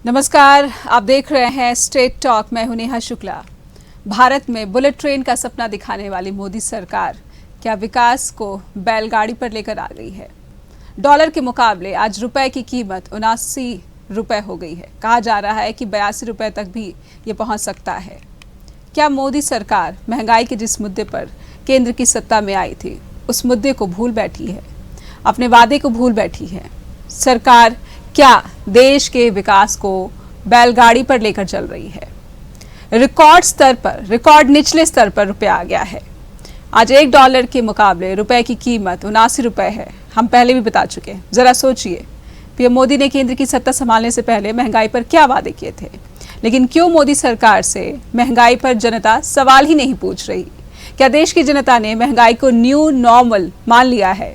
नमस्कार, आप देख रहे हैं स्टेट टॉक। मैं हूं नेहा शुक्ला। भारत में बुलेट ट्रेन का सपना दिखाने वाली मोदी सरकार क्या विकास को बैलगाड़ी पर लेकर आ गई है। डॉलर के मुकाबले आज रुपए की कीमत 79 रुपए हो गई है। कहा जा रहा है कि 82 रुपए तक भी ये पहुंच सकता है। क्या मोदी सरकार महंगाई के जिस मुद्दे पर केंद्र की सत्ता में आई थी उस मुद्दे को भूल बैठी है, अपने वादे को भूल बैठी है? सरकार क्या देश के विकास को बैलगाड़ी पर लेकर चल रही है? रिकॉर्ड निचले स्तर पर रुपया आ गया है। आज $1 के मुकाबले रुपए की कीमत 79 रुपए है। हम पहले भी बता चुके हैं। जरा सोचिए, पीएम मोदी ने केंद्र की सत्ता संभालने से पहले महंगाई पर क्या वादे किए थे, लेकिन क्यों मोदी सरकार से महंगाई पर जनता सवाल ही नहीं पूछ रही? क्या देश की जनता ने महंगाई को न्यू नॉर्मल मान लिया है?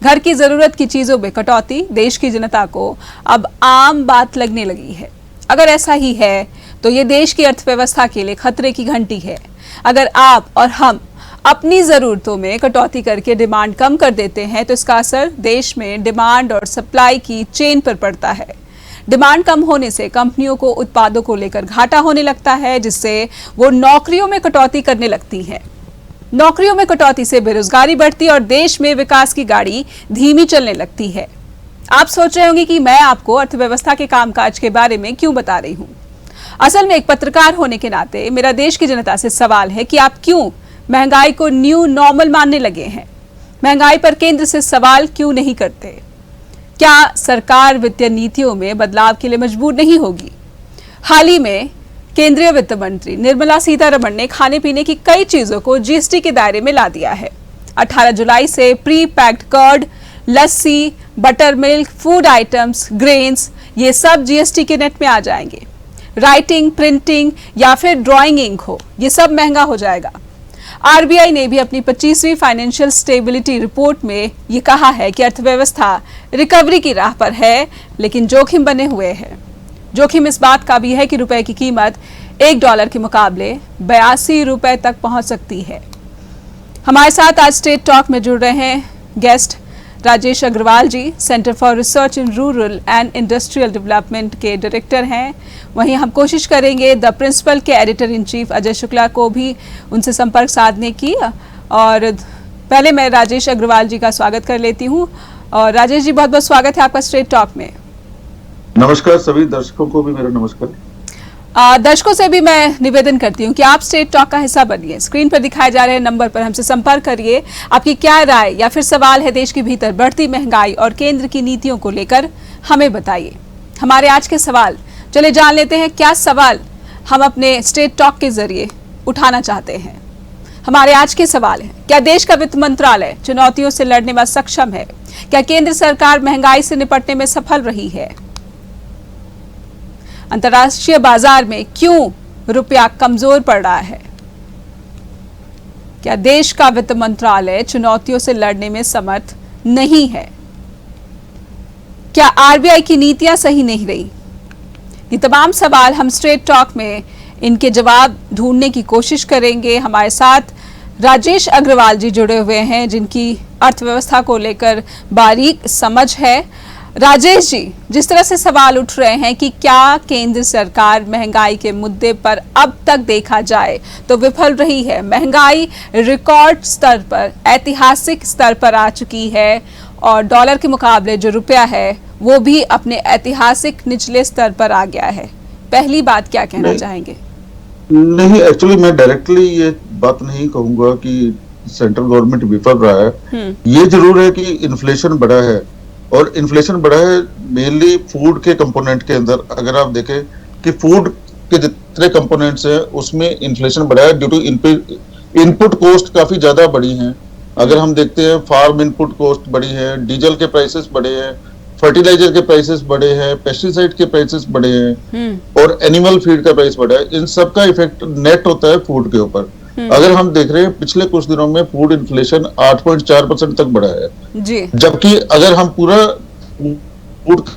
घर की जरूरत की चीजों में कटौती देश की जनता को अब आम बात लगने लगी है। अगर ऐसा ही है तो ये देश की अर्थव्यवस्था के लिए खतरे की घंटी है। अगर आप और हम अपनी जरूरतों में कटौती करके डिमांड कम कर देते हैं तो इसका असर देश में डिमांड और सप्लाई की चेन पर पड़ता है। डिमांड कम होने से कंपनियों को उत्पादों को लेकर घाटा होने लगता है, जिससे वो नौकरियों में कटौती करने लगती हैं। नौकरियों में कटौती से बेरोजगारी बढ़ती और देश में विकास की गाड़ी धीमी चलने लगती है। आप सोच रहे होंगे कि मैं आपको अर्थव्यवस्था के कामकाज के बारे में क्यों बता रही हूं। असल में एक पत्रकार होने के नाते मेरा देश की जनता से सवाल है कि आप क्यों महंगाई को न्यू नॉर्मल मानने लगे हैं? महंगाई पर केंद्र से सवाल क्यों नहीं करते? क्या सरकार वित्तीय नीतियों में बदलाव के लिए मजबूर नहीं होगी? हाल ही में केंद्रीय वित्त मंत्री निर्मला सीतारमण ने खाने पीने की कई चीजों को जीएसटी के दायरे में ला दिया है। 18 जुलाई से prepacked curd, lassi, buttermilk, food items, grains, ये सब जीएसटी के नेट में आ जाएंगे। राइटिंग, प्रिंटिंग या फिर ड्राइंग इंक हो, ये सब महंगा हो जाएगा। आरबीआई ने भी अपनी 25वीं फाइनेंशियल स्टेबिलिटी रिपोर्ट में ये कहा है कि अर्थव्यवस्था रिकवरी की राह पर है, लेकिन जोखिम बने हुए हैं। जोखिम इस बात का भी है कि रुपए की कीमत $1 के मुकाबले 82 रुपए तक पहुंच सकती है। हमारे साथ आज स्टेट टॉक में जुड़ रहे हैं guest Rajesh Agrawal ji, Centre for Research in Rural and Industrial Development के डायरेक्टर हैं। वहीं हम कोशिश करेंगे द प्रिंसिपल के editor in chief Ajay Shukla को भी उनसे संपर्क साधने की। और पहले मैं राजेश अग्रवाल जी का स्वागत कर लेती हूँ। और राजेश जी, बहुत बहुत स्वागत है आपका स्टेट टॉक में। नमस्कार, सभी दर्शकों को भी मेरा नमस्कार। दर्शकों से भी मैं निवेदन करती हूँ कि आप स्टेट टॉक का हिस्सा बनिए। स्क्रीन पर दिखाए जा रहे नंबर पर हमसे संपर्क करिए। आपकी क्या राय या फिर सवाल है देश के भीतर बढ़ती महंगाई और केंद्र की नीतियों को लेकर, हमें बताइए। हमारे आज के सवाल, चले जान लेते हैं क्या सवाल हम अपने स्टेट टॉक के जरिए उठाना चाहते हैं। हमारे आज के सवाल हैं, क्या देश का वित्त मंत्रालय चुनौतियों से लड़ने में सक्षम है? क्या केंद्र सरकार महंगाई से निपटने में सफल रही है? अंतर्राष्ट्रीय बाजार में क्यों रुपया कमजोर पड़ रहा है? क्या देश का वित्त मंत्रालय चुनौतियों से लड़ने में समर्थ नहीं है? क्या आरबीआई की नीतियां सही नहीं रही? ये तमाम सवाल हम स्ट्रेट टॉक में इनके जवाब ढूंढने की कोशिश करेंगे। हमारे साथ राजेश अग्रवाल जी जुड़े हुए हैं, जिनकी अर्थव्यवस्था को लेकर बारीक समझ है। राजेश जी, जिस तरह से सवाल उठ रहे हैं कि क्या केंद्र सरकार महंगाई के मुद्दे पर अब तक देखा जाए तो विफल रही है। महंगाई रिकॉर्ड स्तर पर, ऐतिहासिक स्तर पर आ चुकी है और डॉलर के मुकाबले जो रुपया है वो भी अपने ऐतिहासिक निचले स्तर पर आ गया है। पहली बात क्या कहना चाहेंगे? नहीं, एक्चुअली मैं डायरेक्टली ये बात नहीं कहूंगा कि सेंट्रल गवर्नमेंट विफल रहा है। ये जरूर है कि इन्फ्लेशन बढ़ा है, और इन्फ्लेशन बढ़ा है मेनली फूड के कंपोनेंट के अंदर। अगर आप देखें कि फूड के जितने कंपोनेंट्स हैं उसमें इन्फ्लेशन बढ़ा है ड्यू टू इनपुट कॉस्ट काफी ज्यादा बढ़ी हैं। अगर हम देखते हैं फार्म इनपुट कॉस्ट बढ़ी है, डीजल के प्राइसेस बढ़े हैं, फर्टिलाइजर के प्राइसेस बढ़े हैं, पेस्टिसाइड के प्राइसेस बढ़े हैं और एनिमल फीड का प्राइस बढ़ा है। इन सब का इफेक्ट नेट होता है फूड के ऊपर। अगर हम देख रहे हैं पिछले कुछ दिनों में फूड इन्फ्लेशन 8.4% तक बढ़ा है जी। जबकि अगर हम पूरा फूड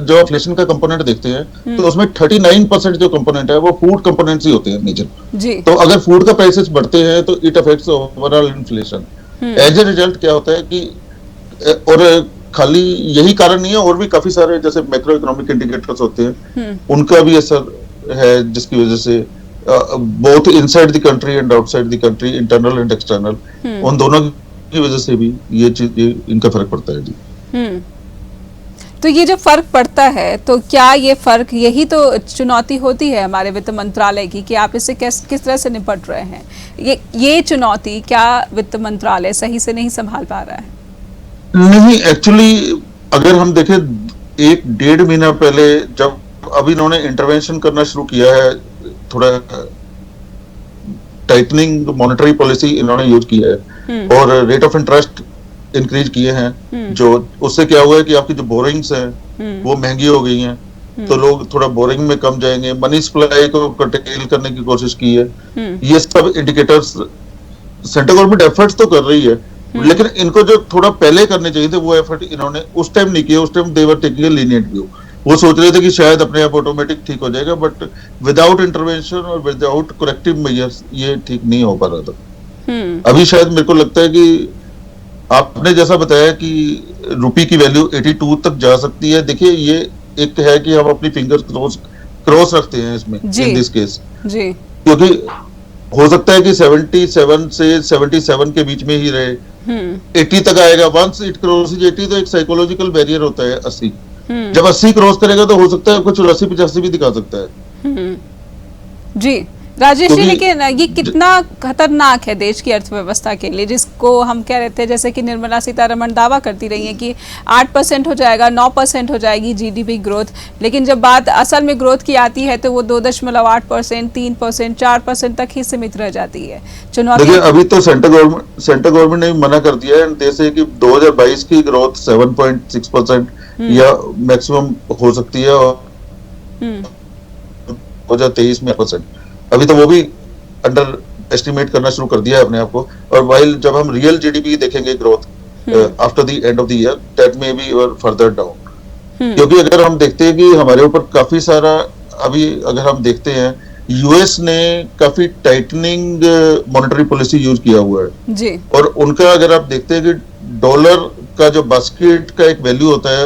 जो इन्फ्लेशन का कंपोनेंट देखते हैं तो उसमें 39% जो कंपोनेंट है वो फूड कंपोनेंट्स ही होते हैं मेजर। तो अगर फूड का प्राइसेस बढ़ते हैं तो it affects overall inflation. As a result क्या होता है कि और खाली यही कारण नहीं है, और भी काफी सारे जैसे मैक्रो इकोनॉमिक इंडिकेटर्स होते हैं, उनका भी असर है, जिसकी वजह से both inside the country and outside the country, internal and external, उन दोनों की वजह से भी ये चीज, इनका फर्क पड़ता है जी। तो ये जो फर्क पड़ता है, तो क्या ये फर्क, यही तो चुनौती होती है हमारे वित्त मंत्रालय की कि आप इससे किस तरह से निपट रहे हैं? ये चुनौती क्या वित्त मंत्रालय सही से नहीं संभाल पा रहा है? नहीं, एक्चुअली अगर हम देखें 1-1.5 महीना पहले जब अभी इन्होंने इंटरवेंशन करना शुरू किया है, थोड़ा टाइटनिंग मॉनेटरी पॉलिसी इन्होंने यूज किया है और रेट ऑफ इंटरेस्ट इंक्रीज किए हैं, जो उससे क्या हुआ है कि आपकी जो बोरिंग्स हैं वो महंगी हो गई हैं, तो लोग थोड़ा बोरिंग में कम जाएंगे, मनी सप्लाई को कर्टेल करने की कोशिश की है। ये सब इंडिकेटर्स सेंट्रल गवर्नमेंट एफर्ट्स तो कर रही है, लेकिन इनको जो थोड़ा पहले करने चाहिए थे वो एफर्ट इन्होंने उस टाइम नहीं किया। उस time they were taking a lenient view, वो सोच रहे थे कि शायद अपने आप ऑटोमेटिक ठीक हो जाएगा, बट विदाउट इंटरवेंशन और विदाउट करेक्टिव मेजर्स ये ठीक नहीं हो पा रहा था। अभी शायद मेरे को लगता है कि आपने जैसा बताया कि रुपये की वैल्यू 82 तक जा सकती है। देखिए, ये एक है कि हम अपनी फिंगर्स क्रॉस रखते हैं इसमें, इन दिस केस जी, क्योंकि हो सकता है कि 77 से 77 के बीच में ही रहे, 80 तक आएगा। वंस इट क्रॉसेस 80 तो एक साइकोलॉजिकल बैरियर होता है 80, जब 80 क्रॉस करेगा तो हो सकता है आपको 84-85 भी दिखा सकता है। जी राजेश जी, लेकिन ये कितना खतरनाक है देश की अर्थव्यवस्था के लिए, जिसको हम कह रहे थे, जैसे कि निर्मला सीतारमण दावा करती रही है कि 8% हो जाएगा, 9% हो जाएगी जीडीपी ग्रोथ, लेकिन जब बात असल में ग्रोथ की आती है तो वो 2.8%, 3%, 4% तक ही सीमित रह जाती है। चुनौती देखिए, अभी तो सेंट्रल गवर्नमेंट ने मना कर दिया है जैसे कि 2022 की ग्रोथ 7.6% या मैक्सिमम हो सकती है, और 2023 में 8%। अभी तो वो भी अंडर एस्टिमेट करना शुरू कर दिया है अपने आप को। और वाइल जब हम रियल जीडीपी देखेंगे growth after the end of the year, that may be further down, क्योंकि अगर हम देखते हैं कि हमारे ऊपर काफी सारा, अभी अगर हम देखते हैं यूएस ने काफी टाइटनिंग मॉनेटरी पॉलिसी यूज किया हुआ है जी, और उनका अगर आप देखते हैं कि डॉलर का जो बास्केट का एक वैल्यू होता है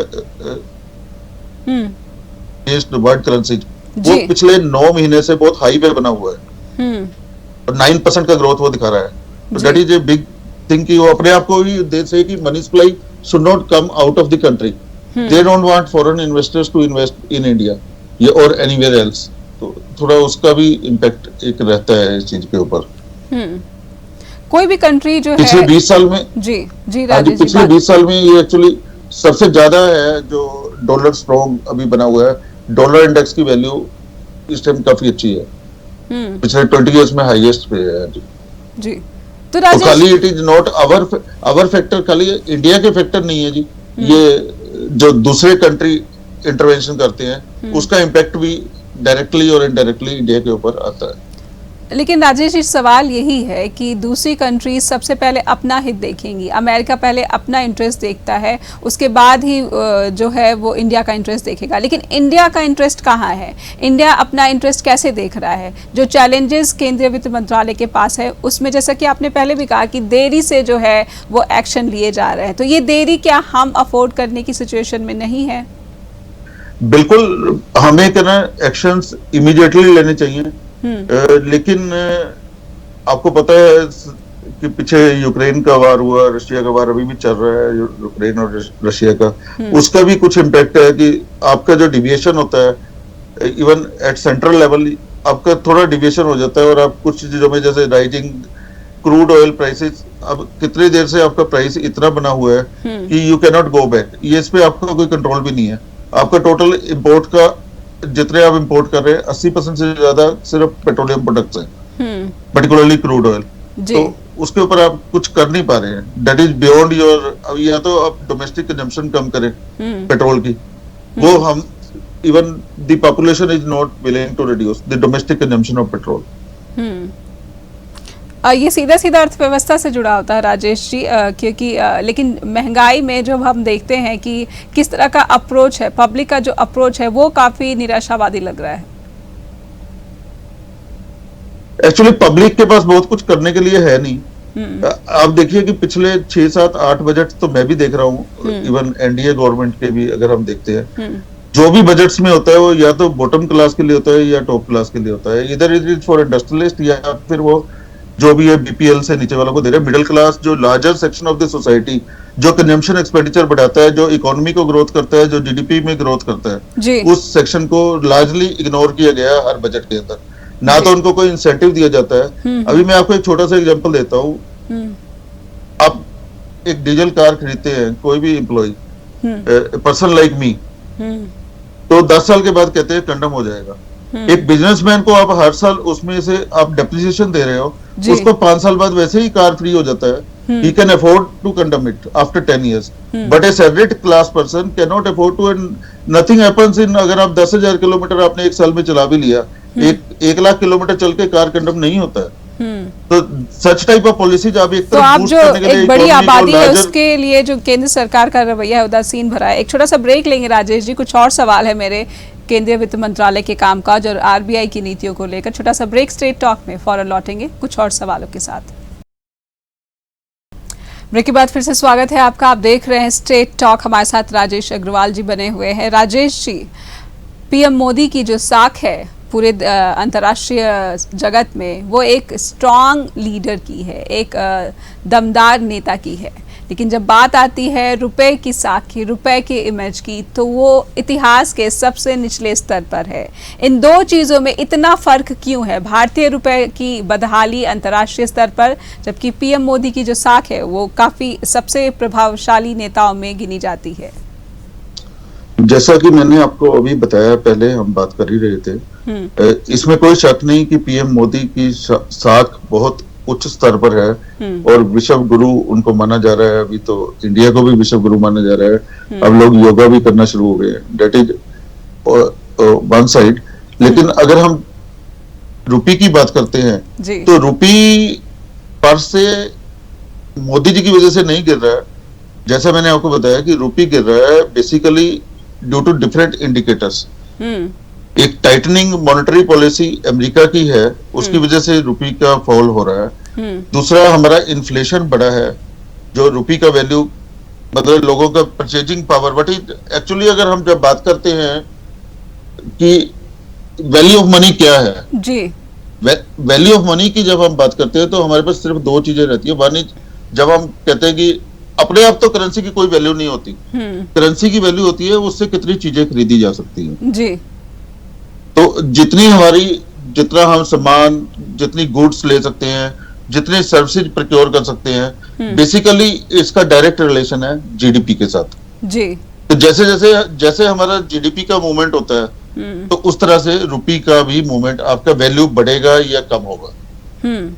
वर्ल्ड करेंसी, वो पिछले 9 महीने से बहुत हाई पे बना हुआ है और 9% का ग्रोथ वो दिखा रहा है। तो that is a big thing कि वो अपने आप को भी दे से कि money supply should not come out of the country, they don't want foreign investors to invest in India ये और एनीवेयर एल्स। तो थोड़ा उसका भी इम्पैक्ट एक रहता है इस चीज के ऊपर। कोई भी कंट्री जो पिछले 20 साल में जी पिछले 20 साल में ये एक्चुअली सबसे ज्यादा है जो डॉलर स्ट्रॉन्ग अभी बना हुआ है। डॉलर इंडेक्स की वैल्यू इस टाइम काफी अच्छी है, पिछले 20 इयर्स में हाईएस्ट पे है जी। तो खाली it is not our factor, खाली इंडिया के फैक्टर नहीं है जी, ये जो दूसरे कंट्री इंटरवेंशन करते हैं उसका इम्पैक्ट भी डायरेक्टली और इनडायरेक्टली इंडिया के ऊपर आता है। लेकिन राजेश जी, सवाल यही है कि दूसरी कंट्रीज सबसे पहले अपना हित देखेंगी, अमेरिका पहले अपना इंटरेस्ट देखता है, उसके बाद ही जो है वो इंडिया का इंटरेस्ट देखेगा। लेकिन इंडिया का इंटरेस्ट कहाँ है? इंडिया अपना इंटरेस्ट कैसे देख रहा है? जो चैलेंजेस केंद्रीय वित्त मंत्रालय के पास है उसमें, जैसा कि आपने पहले भी कहा कि देरी से जो है वो एक्शन लिए जा रहे हैं, तो ये देरी क्या हम अफोर्ड करने की सिचुएशन में नहीं है? बिल्कुल, हमें कहना एक्शंस इमीडिएटली लेने चाहिए, लेकिन आपको पता है कि पीछे यूक्रेन का वार हुआ, रशिया का वार अभी भी चल रहा है, यूक्रेन और रशिया का, उसका भी कुछ इम्पैक्ट है कि आपका जो डिविएशन होता है इवन एट सेंट्रल लेवल आपका थोड़ा डिविएशन हो जाता है, और आप कुछ चीजों में जैसे राइजिंग क्रूड ऑयल प्राइसेस, अब कितनी देर से आपका प्राइस इतना बना हुआ है कि you can not go back, ये इस पे आपका कोई कंट्रोल भी नहीं है। आपका टोटल इंपोर्ट का जितने आप इंपोर्ट कर रहे हैं 80% से ज्यादा सिर्फ पेट्रोलियम प्रोडक्ट्स हैं, पर्टिकुलरली क्रूड ऑयल, तो उसके ऊपर आप कुछ कर नहीं पा रहे हैं। दैट इज बियॉन्ड योर, या तो आप डोमेस्टिक कंजम्पशन कम करें पेट्रोल की, वो हम even the population is not willing to reduce the domestic consumption of petrol. ये सीधा सीधा अर्थव्यवस्था से जुड़ा होता है राजेश जी, क्योंकि लेकिन महंगाई में जो हम देखते हैं कि किस तरह का अप्रोच है, पब्लिक का जो अप्रोच है वो काफी निराशावादी लग रहा है। एक्चुअली पब्लिक के पास बहुत कुछ करने के लिए है नहीं, आप देखिए कि पिछले 6, 7, 8 बजट तो मैं भी देख रहा हूँ, इवन एनडीए गवर्नमेंट के भी अगर हम देखते हैं, जो भी बजट्स में होता है वो या तो बॉटम क्लास के लिए होता है या टॉप क्लास के लिए होता है। इधर इट इज फॉर इंडस्ट्रियलिस्ट या फिर वो जो भी है बीपीएल से नीचे वालों को दे रहे हैं। मिडिल क्लास जो larger section of the society, जो कंजम्पशन एक्सपेंडिचर बढ़ाता है, जो इकोनॉमी को ग्रोथ करता है, जो जीडीपी में ग्रोथ करता है, उस सेक्शन को लार्जली इग्नोर किया गया हर बजट के अंदर। ना तो उनको कोई इंसेंटिव दिया जाता है। अभी मैं आपको एक छोटा सा एग्जांपल देता हूँ। आप एक डीजल कार खरीदते हैं, कोई भी एम्प्लॉय, पर्सन लाइक मी, तो 10 साल के बाद कहते हैं कंडम हो जाएगा। एक बिजनेसमैन को आप हर साल उसमें से आप डेप्रिसिएशन दे रहे हो, उसको 5 साल बाद वैसे ही कार फ्री हो जाता है। He can afford to condemn it after 10 years, but a salaried class person can not afford to, and nothing happens in, अगर आप 10,000 किलोमीटर आपने एक साल में चला भी लिया, 1 लाख किलोमीटर चल के कार कंडम नहीं होता है। तो सच टाइप ऑफ पॉलिसीज आप एक तो आप जो एक बड़ी आबादी है उसके लिए जो केंद्र सरकार का रवैया है उदासीन भरा है। एक छोटा सा ब्रेक लेंगे राजेश जी, कुछ और सवाल है मेरे केंद्रीय वित्त मंत्रालय के कामकाज और आरबीआई की नीतियों को लेकर। छोटा सा ब्रेक, स्ट्रेट टॉक में फौरन लौटेंगे कुछ और सवालों के साथ। ब्रेक के बाद फिर से स्वागत है आपका। आप देख रहे हैं स्ट्रेट टॉक, हमारे साथ राजेश अग्रवाल जी बने हुए हैं। राजेश जी, पीएम मोदी की जो साख है पूरे अंतर्राष्ट्रीय जगत में, वो एक स्ट्रॉन्ग लीडर की है, एक दमदार नेता की है, लेकिन जब बात आती है रुपए की साख की, रुपए के इमेज की, तो वो इतिहास के सबसे निचले स्तर पर है। इन दो चीज़ों में इतना फर्क क्यों है? भारतीय रुपए की बदहाली अंतर्राष्ट्रीय स्तर पर, जबकि पीएम मोदी की जो साख है वो काफ़ी सबसे प्रभावशाली नेताओं में गिनी जाती है। जैसा कि मैंने आपको अभी बताया, पहले हम बात कर ही रहे थे, इसमें कोई शक नहीं कि पीएम मोदी की साख बहुत उच्च स्तर पर है और विश्व गुरु उनको माना जा रहा है। अभी तो इंडिया को भी विश्व गुरु माना जा रहा है। अब लोग योगा भी करना शुरू हो गए हैं, डेट इज वन साइड। लेकिन अगर हम रुपी की बात करते हैं तो रुपी पर से मोदी जी की वजह से नहीं गिर रहा है। जैसा मैंने आपको बताया कि रुपी गिर रहा है basically due to different indicators. एक टाइटनिंग मॉनेटरी पॉलिसी अमेरिका की है, उसकी वजह से रुपी का फॉल हो रहा है। दूसरा, हमारा इन्फ्लेशन बढ़ा है, जो रुपी का वैल्यू, मतलब लोगों का परचेजिंग पावर। बट एक्चुअली अगर हम जब बात करते हैं कि वैल्यू ऑफ मनी क्या है जी, वैल्यू ऑफ मनी की जब हम बात करते हैं तो हमारे पास सिर्फ दो चीजें रहती है। वन इज, जब हम कहते हैं कि अपने आप तो करेंसी की कोई वैल्यू नहीं होती, करेंसी की वैल्यू होती है उससे कितनी चीजें खरीदी जा सकती हैं जी। तो जितना हम सामान, जितनी गुड्स ले सकते हैं, जितने सर्विसेज प्रोक्योर कर सकते हैं, बेसिकली इसका डायरेक्ट रिलेशन है जीडीपी के साथ जी। तो जैसे हमारा जीडीपी का मूवमेंट होता है, तो उस तरह से रुपी का भी मूवमेंट, आपका वैल्यू बढ़ेगा या कम होगा,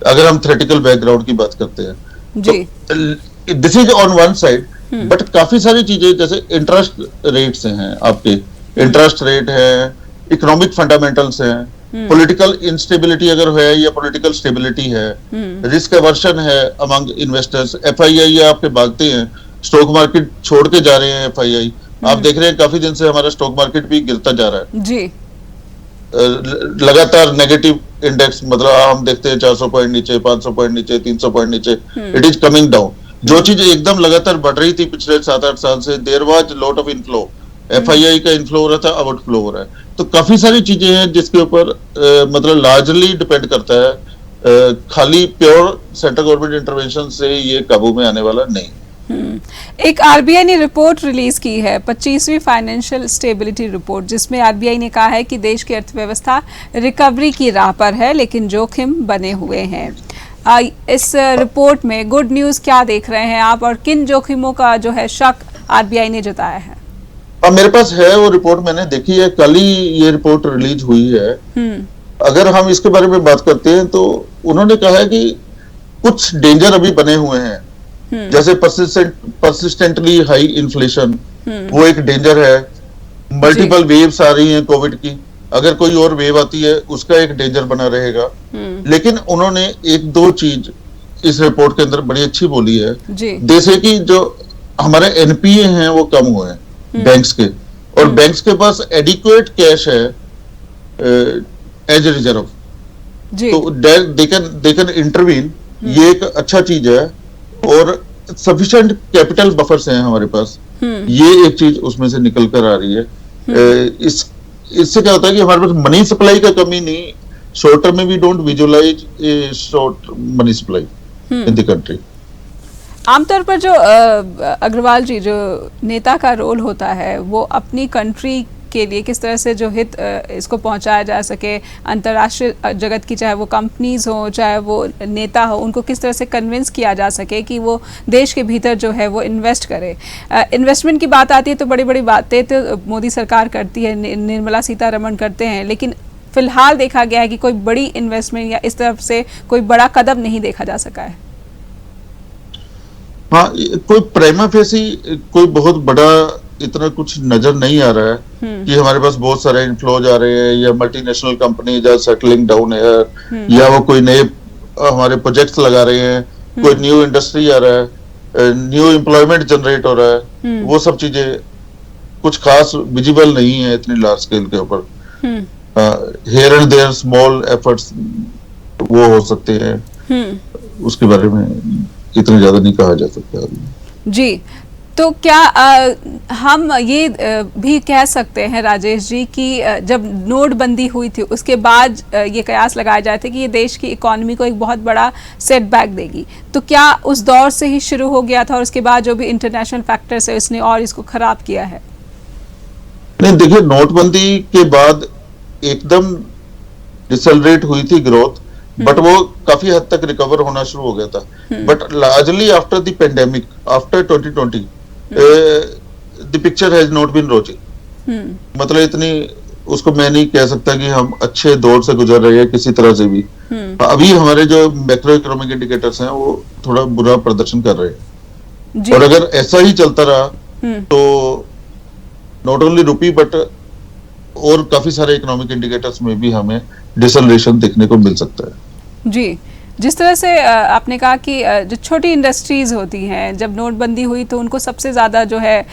अगर हम थ्योरेटिकल बैकग्राउंड की बात करते हैं जी। तो this is on one side, but काफी सारी चीजें जैसे इंटरेस्ट रेट्स हैं, आपके इंटरेस्ट रेट है, इकोनॉमिक फंडामेंटल्स हैं, पॉलिटिकल इंस्टेबिलिटी अगर है या पॉलिटिकल स्टेबिलिटी है, रिस्क एवर्शन है अमंग इन्वेस्टर्स। एफआईआई आपके भागते हैं, स्टॉक मार्केट छोड़ के जा रहे हैं एफआईआई। आप देख रहे हैं काफी दिन से हमारा स्टॉक मार्केट भी गिरता जा रहा है जी। लगातार नेगेटिव इंडेक्स, मतलब हम देखते हैं 400 पॉइंट नीचे, 500 पॉइंट नीचे, 300 पॉइंट नीचे, इट इज कमिंग डाउन। जो चीज एकदम लगातार बढ़ रही थी पिछले 7-8 साल से, there was lot of inflow, FII का इनफ्लो हो रहा था, आउटफ्लो हो रहा है। तो काफी सारी चीजें हैं जिसके ऊपर मतलब लार्जली डिपेंड करता है, खाली प्योर सेंट्रल गवर्नमेंट इंटरवेंशन से ये काबू में आने वाला नहीं। एक आरबीआई ने रिपोर्ट रिलीज की है, 25वीं फाइनेंशियल स्टेबिलिटी रिपोर्ट, जिसमें आरबीआई ने कहा है कि देश की अर्थव्यवस्था रिकवरी की राह पर है, लेकिन जोखिम बने हुए हैं। इस रिपोर्ट में गुड न्यूज क्या देख रहे हैं आप, और किन जोखिमों का जो है शक आरबीआई ने जताया है? मेरे पास है वो रिपोर्ट, मैंने देखी है, कल ही ये रिपोर्ट रिलीज हुई है। अगर हम इसके बारे में बात करते हैं तो उन्होंने कहा है कि कुछ डेंजर अभी बने हुए हैं, जैसे परसिस्टेंटली हाई इन्फ्लेशन, वो एक डेंजर है। मल्टीपल वेव्स आ रही हैं कोविड की, अगर कोई और वेव आती है उसका एक डेंजर बना रहेगा। लेकिन उन्होंने एक दो चीज इस रिपोर्ट के अंदर बड़ी अच्छी बोली है, जैसे कि जो हमारे एनपीए हैं वो कम हुए हैं बैंक्स के, और बैंक्स के पास एडिक्वेट कैश है एज रिजर्व, तो दे कैन इंटरवीन ये एक अच्छा चीज है। और सफिशिएंट कैपिटल बफर्स हैं हमारे पास, ये एक चीज उसमें से निकल कर आ रही है। इससे क्या होता है कि हमारे पास मनी सप्लाई का कमी नहीं, शॉर्ट टर्म में we don't visualise a short money supply in the country. आमतौर पर जो अग्रवाल जी, जो नेता का रोल होता है वो अपनी कंट्री के लिए किस तरह से जो हित इसको पहुंचाया जा सके, अंतर्राष्ट्रीय जगत की, चाहे वो कंपनीज हो चाहे वो नेता हो, उनको किस तरह से कन्विंस किया जा सके कि वो देश के भीतर जो है वो इन्वेस्ट करे। इन्वेस्टमेंट की बात आती है तो बड़ी बड़ी बातें तो मोदी सरकार करती है, निर्मला सीतारमण करते हैं, लेकिन फिलहाल देखा गया है कि कोई बड़ी इन्वेस्टमेंट या इस तरफ से कोई बड़ा कदम नहीं देखा जा सका है। हाँ, कोई प्राइमा फेसी कोई बहुत बड़ा इतना कुछ नजर नहीं आ रहा है कि हमारे पास बहुत सारे इनफ्लोज आ रहे हैं या multinational companies are settling down है, या वो कोई नए हमारे प्रोजेक्ट्स लगा रहे हैं, कोई न्यू इंडस्ट्री आ रहा है, न्यू एम्प्लॉयमेंट जनरेट हो रहा है। वो सब चीजें कुछ खास विजिबल नहीं है इतनी लार्ज स्केल के ऊपर। Here and there small efforts वो हो सकते हैं, उसके बारे में इतना ज्यादा नहीं कहा जा सकता जी। तो क्या हम ये भी कह सकते हैं राजेश जी कि जब नोटबंदी हुई थी उसके बाद ये कयास लगाए जाते थे कि ये देश की इकोनॉमी को एक बहुत बड़ा सेटबैक देगी, तो क्या उस दौर से ही शुरू हो गया था और उसके बाद जो भी इंटरनेशनल फैक्टर्स है उसने और इसको खराब किया है? नहीं, देखिए, नोटबंदी के बाद एकदम डिसलरेट हुई थी ग्रोथ, बट वो काफी हद तक रिकवर होना शुरू हो गया था। But largely after the pandemic, after 2020 the picture has not been rosy. मतलब इतनी उसको मैं नहीं कह सकता कि हम अच्छे दौर से गुजर रहे हैं किसी तरह से भी। अभी हमारे जो मैक्रो इकोनॉमिक इंडिकेटर्स हैं वो थोड़ा बुरा प्रदर्शन कर रहे हैं, और अगर ऐसा ही चलता रहा तो नॉट ओनली रुपी बट और काफी सारे इकोनॉमिक इंडिकेटर्स में भी हमें डिसलरेशन देखने को मिल सकता है। जी, जिस तरह से आपने कहा कि जो छोटी इंडस्ट्रीज होती हैं, जब नोटबंदी हुई तो उनको सबसे ज़्यादा जो है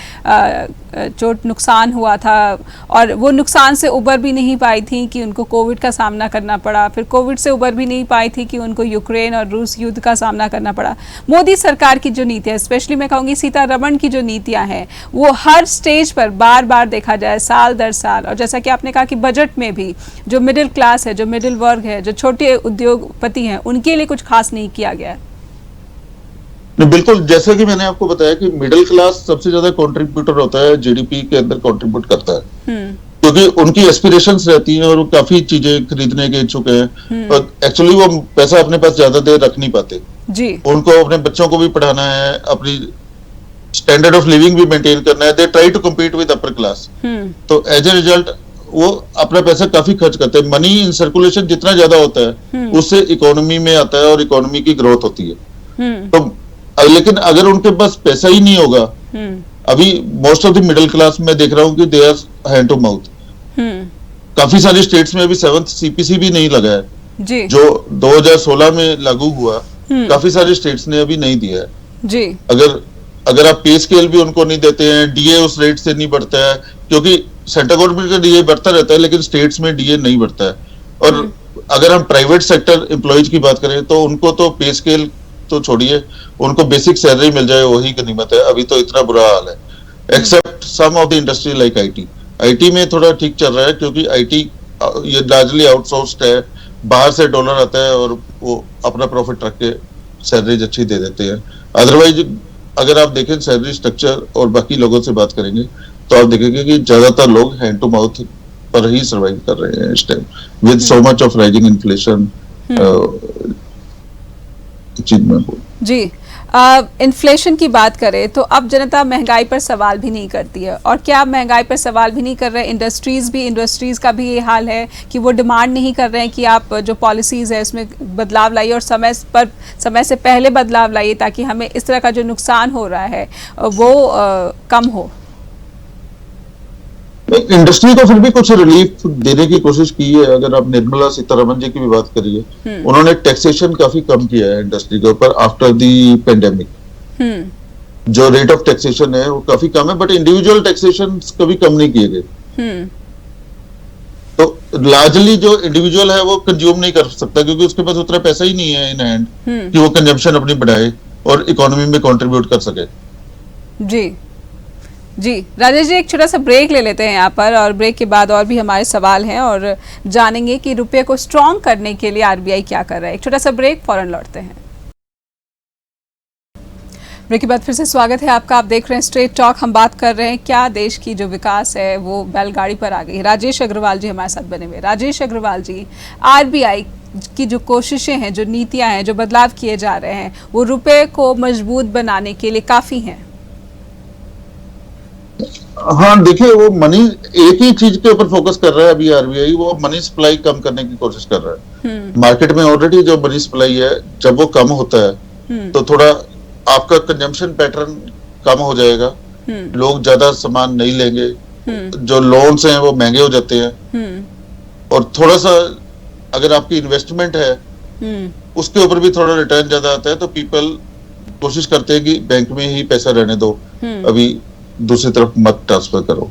चोट नुकसान हुआ था, और वो नुकसान से उबर भी नहीं पाई थी कि उनको कोविड का सामना करना पड़ा, फिर कोविड से उबर भी नहीं पाई थी कि उनको यूक्रेन और रूस युद्ध का सामना करना पड़ा। मोदी सरकार की जो नीति है, स्पेशली मैं कहूँगी सीतारमण की जो नीतियाँ हैं, वो हर स्टेज पर बार बार देखा जाए साल दर साल, और जैसा कि आपने कहा कि बजट में भी जो मिडिल क्लास है, जो मिडिल वर्ग है, जो छोटे उद्योगपति हैं, उनके लिए कुछ खास नहीं किया गया। बिल्कुल, जैसा कि मैंने आपको बताया कि मिडिल क्लास सबसे ज्यादा कंट्रीब्यूटर होता है, जीडीपी के अंदर कंट्रीब्यूट करता है, क्योंकि उनकी एस्पिरेशंस रहती हैं और वो काफी चीजें खरीदने के इच्छुक हैं, और एक्चुअली वो पैसा अपने पास ज्यादा देर रख नहीं पाते जी। उनको अपने बच्चों को भी पढ़ाना है, अपनी स्टैंडर्ड ऑफ लिविंग भी मेंटेन करना है, they try to compete with upper class. तो एज ए रिजल्ट वो अपना पैसा काफी खर्च करते हैं। मनी इन सर्कुलेशन जितना ज्यादा होता है उससे इकोनॉमी में आता है और इकोनॉमी की ग्रोथ होती है। तो लेकिन अगर उनके पास पैसा ही नहीं होगा, अभी most of the middle class में देख रहा हूँ कि they are hand to mouth. काफी सारे स्टेट्स में अभी 7th CPC भी नहीं लगा है जी, जो 2016 में लागू हुआ। काफी सारे स्टेट्स ने अभी नहीं दिया है जी। अगर आप पे स्केल भी उनको नहीं देते हैं, डीए उस रेट से नहीं बढ़ता है, क्योंकि सेंट्रल गवर्नमेंट का डीए बढ़ता रहता है लेकिन स्टेट्स में डीए नहीं बढ़ता है। और अगर हम प्राइवेट सेक्टर एम्प्लॉयज की बात करें तो उनको तो पे स्केल तो छोड़िए, उनको बेसिक सैलरी मिल जाए वही गनीमत है। अभी तो इतना बुरा हाल है, except some of the industry like IT में थोड़ा ठीक चल रहा है, क्योंकि आईटी ये लार्जली आउटसोर्स्ड है, बाहर से डॉलर आता है और वो अपना प्रॉफिट रख के सैलरीज अच्छी दे देते हैं। अदरवाइज अगर आप देखें सैलरी स्ट्रक्चर और बाकी लोगों से बात करेंगे तो आप देखेंगे कि ज्यादातर लोग हैंड टू माउथ पर ही सर्वाइव कर रहे हैं इस time, with so much of rising inflation. जी, इन्फ्लेशन की बात करें तो अब जनता महंगाई पर सवाल भी नहीं करती है, और क्या महंगाई पर सवाल भी नहीं कर रहे, इंडस्ट्रीज का भी ये हाल है कि वो डिमांड नहीं कर रहे हैं कि आप जो पॉलिसीज है उसमें बदलाव लाइए और समय से पहले बदलाव लाइए, ताकि हमें इस तरह का जो नुकसान हो रहा है वो कम हो। इंडस्ट्री को फिर भी कुछ रिलीफ देने की कोशिश की है। अगर आप निर्मला सीतारमण जी की भी बात करिए, उन्होंने टैक्सेशन काफी कम किया है इंडस्ट्री के ऊपर आफ्टर द पेंडेमिक। जो रेट ऑफ टैक्सेशन है वो काफी कम है, बट इंडिविजुअल टैक्सेशन कभी कम नहीं किए गए। तो लार्जली जो इंडिविजुअल है वो कंज्यूम नहीं कर सकता, क्योंकि उसके पास उतना पैसा ही नहीं है इन हैंड कि वो कंजम्पशन अपनी बढ़ाए और इकोनॉमी में कंट्रीब्यूट कर सके। जी जी राजेश जी, एक छोटा सा ब्रेक ले लेते हैं यहाँ पर, और ब्रेक के बाद और भी हमारे सवाल हैं और जानेंगे कि रुपये को स्ट्रॉन्ग करने के लिए आरबीआई क्या कर रहा है। एक छोटा सा ब्रेक, फौरन लौटते हैं। ब्रेक के बाद फिर से स्वागत है आपका। आप देख रहे हैं स्ट्रेट टॉक। हम बात कर रहे हैं क्या देश की जो विकास है वो बैलगाड़ी पर आ गई है। राजेश अग्रवाल जी हमारे साथ बने हुए। राजेश अग्रवाल जी, आरबीआई की जो कोशिशें हैं, जो नीतियां हैं, जो बदलाव किए जा रहे हैं, वो रुपए को मजबूत बनाने के लिए काफी हैं? हाँ देखिए, वो मनी एक ही चीज के ऊपर फोकस कर रहा है अभी आरबीआई, वो मनी सप्लाई कम करने की कोशिश कर रहा है। मार्केट में ऑलरेडी जो मनी सप्लाई है, जब वो कम होता है तो थोड़ा आपका कंजम्पशन पैटर्न कम हो जाएगा, लोग ज्यादा सामान नहीं लेंगे, जो लोन्स हैं वो महंगे हो जाते हैं, और थोड़ा सा अगर आपकी इन्वेस्टमेंट है उसके ऊपर भी थोड़ा रिटर्न ज्यादा आता है, तो पीपल कोशिश करते हैं कि बैंक में ही पैसा रहने दो, अभी दूसरी तरफ मत ट्रांसफर करो।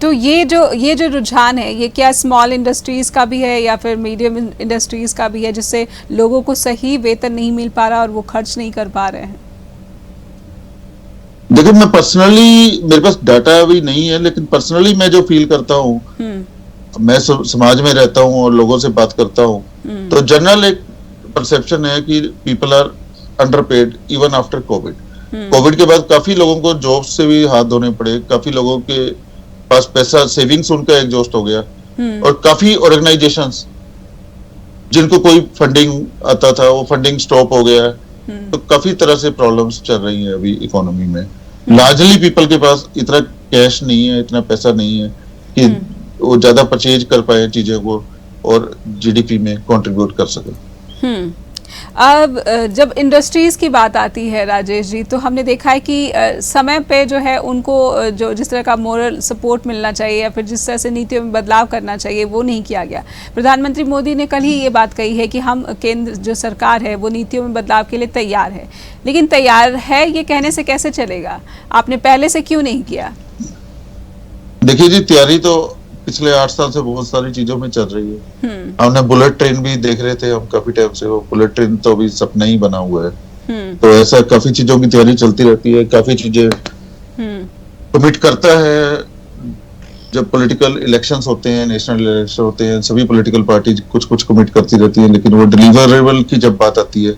तो ये जो रुझान है, ये क्या स्मॉल इंडस्ट्रीज का भी है या फिर मीडियम इंडस्ट्रीज का भी है, जिससे लोगों को सही वेतन नहीं मिल पा रहा और वो खर्च नहीं कर पा रहे हैं? देखिए, मैं पर्सनली, मेरे पास डाटा अभी नहीं है, लेकिन पर्सनली मैं जो फील करता हूँ, मैं समाज में रहता हूँ और लोगों से बात करता हूँ, तो जनरल एक परसेप्शन है कि people are underpaid even after Covid. Covid के बाद काफी लोगों को जॉब से भी हाथ धोने पड़े, काफी लोगों के पास पैसा, सेविंग्स उनका एग्जॉस्ट हो गया, और काफी ऑर्गेनाइजेशंस जिनको कोई फंडिंग आता था वो फंडिंग स्टॉप हो गया, तो काफी तरह से प्रॉब्लम्स चल रही है अभी इकोनॉमी में। लार्जली पीपल के पास इतना कैश नहीं है, इतना पैसा नहीं है कि वो ज्यादा परचेज कर पाए चीजों को और जीडीपी में कंट्रीब्यूट कर सके। अब जब इंडस्ट्रीज की बात आती है राजेश जी, तो हमने देखा है कि समय पे जो है उनको जो जिस तरह का मोरल सपोर्ट मिलना चाहिए या फिर जिस तरह से नीतियों में बदलाव करना चाहिए वो नहीं किया गया। प्रधानमंत्री मोदी ने कल ही ये बात कही है कि हम केंद्र जो सरकार है वो नीतियों में बदलाव के लिए तैयार है, लेकिन तैयार है ये कहने से कैसे चलेगा? आपने पहले से क्यों नहीं किया? देखिए जी, तैयारी तो पिछले 8 साल से बहुत सारी चीजों में चल रही है। हमने बुलेट ट्रेन भी देख रहे थे हम काफी टाइम से, वो बुलेट ट्रेन तो अभी सपना ही बना हुआ है। तो ऐसा काफी चीजों की तैयारी चलती रहती है, काफी चीजें कमिट करता है। जब पॉलिटिकल इलेक्शंस होते हैं, नेशनल इलेक्शन होते हैं, सभी पॉलिटिकल पार्टी कुछ कुछ कमिट करती रहती है, लेकिन वो डिलीवरेबल की जब बात आती है